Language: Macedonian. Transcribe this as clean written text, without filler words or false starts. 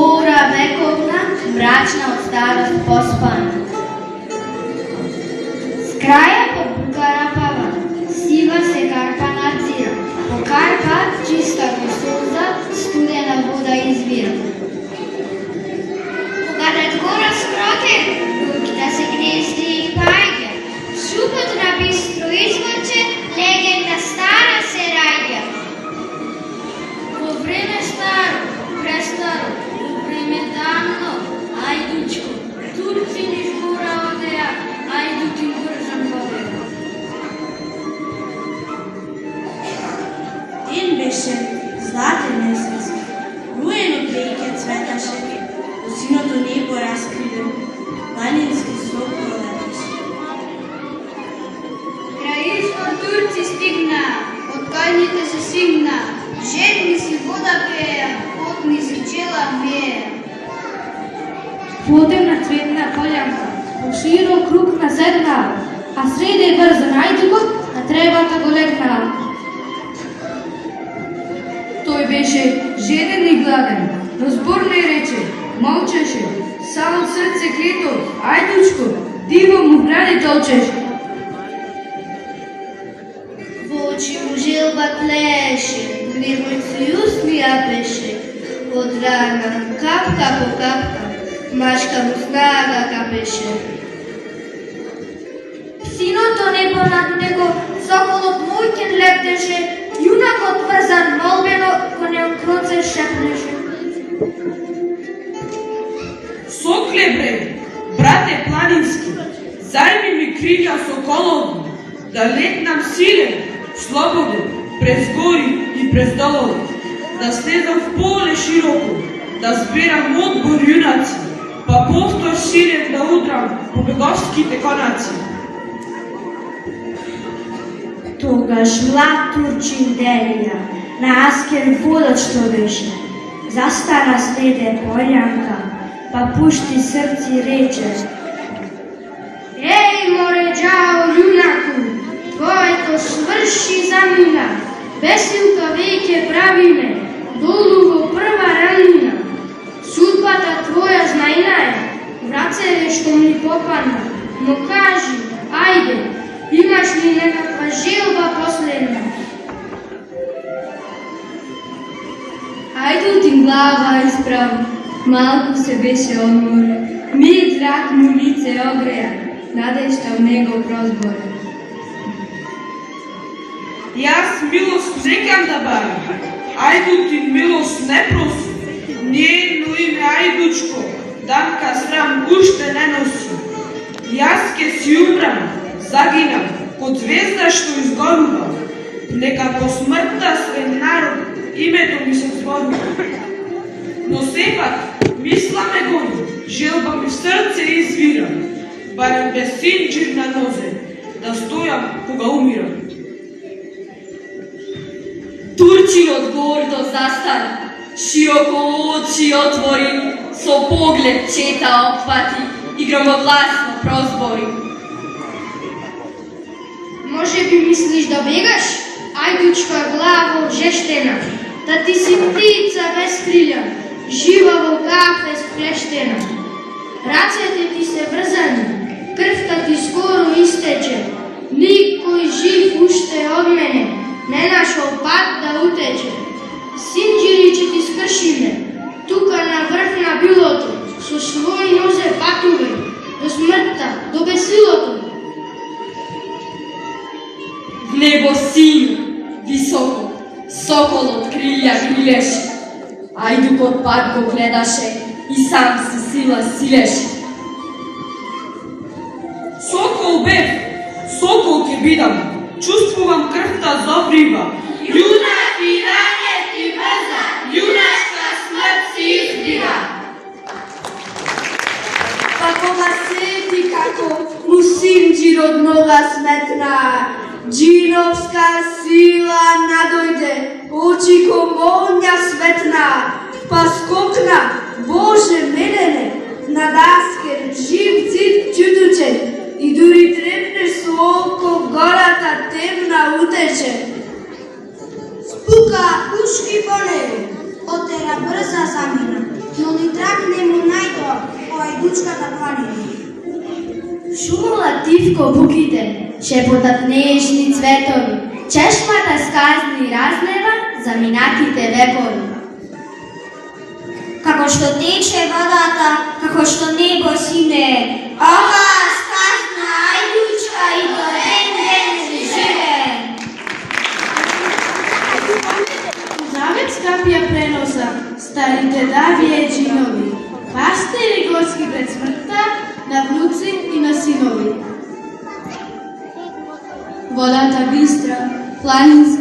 Гора вековна, мрачна од старост поспана. С краја побукана пава, сива се карпа надзира. По карпа чиста го сулза, студена вода извира. Кога над гора скроке, луѓата се гнезди и паѓа. Шупот на бистро изврче, легенда стара се раѓа. Во време старо, престаро, во време давно, ајдучко, турци низ гора одеа, ајду ти брзан водеа. Ден беше златен месец, руен од веќе цветаше, во синото небо раскривен, планински сок пролетеше. Крај измор турци стигна, од кајните се сигна, жедни си вода пеја, потни си чела меја. Подемна цветна полјанка, во широк круг наседнала, а среде брзан ајдукот на тревата го легнал. Тој беше жеден и гладен, но збор не рече, молчеше, само срце клето, ајдучко, диво му гради толчеше. Во очи му желба тлееше, нивојци усни апеше, од рана, капка по капка, машка му снага капеше. Синото небо над него, соколот мојкен лептеше, јунакот врзан молбено ко неокроце шепнеше. Сокле бре, брате планински, зајми ми крилја соколовни, да летнам силен, слободен, през гори и през долови, да слезам в поле широко, да зберам одбор јунаци, па повтор силен да удрам по беговските конаци. Тогаш млад турчин Делија на Аскер водот што беше, застана следе полјанка, па пушти срци рече: Еј, море џао јунаку, твоето сврши замина, бесилка веќе правиме, долу во прва ранина. Судбата твоја знајна е, врацеве што ми попадна, но кажи, ајде, имаш ли некаква желба последна? Ајду ти глава исправи, малку се беше одморе, миг зрак му лице огреа, надежта в него прозборе. Јас милост некам да барам, ајду ти милост не проси, ниједно име ајдучко, дамка срам уште не носи. Јас ке си умрам, загинам, код звезда што изгорува, нека по смртта сред народ името ми се зборува. Но сепак, мисла ме гони, желба ми в срце извира, барем без синџир на нозе, да стојам кога умирам. Турчинот гордо застана, широко очи отвори, со поглед чета опфати и громогласно прозбори. Може би мислиш да бегаш? Ајдучка главо жештена, да ти си птица без крилја, жива во кафе сплештена. Рацете ти се врзани, крвта ти скоро истече, никој жив уште од мене не нашол пат да утече. Синџири ќе ти скршиме, тука на врв на билото, со свој нозе патувај, до смртта, до бесилото. В небо синјо, високо, соколот крилја грилеше, ајдукот пак го гледаше и сам се сила силеше. Сокол бев, сокол ке бидам, чувствувам крвта зоврива. Јунак и ранет и брза, јуначка смрт си избира. Па кога сети како му синџир од нога сметна, џиновска сила надојде, очи ко молња светна, па скокна, Боже менене, над Аскер жив цит чутуче, и дури трепне со око гората темна утече. Спука ушки по него, отера брза замина, но ни Ајдучката планина. Шумува тивко буките, шепотат нежни цветови, чешмата сказни разнева за минатите векови. Како што тече водата, како што небо сине, оваа сказна ајдучка и до ден живе. Завет скапија преноса, старите давие джинови, пастири горски пред смртта, на внуци и на синови. Водата бистра, планинска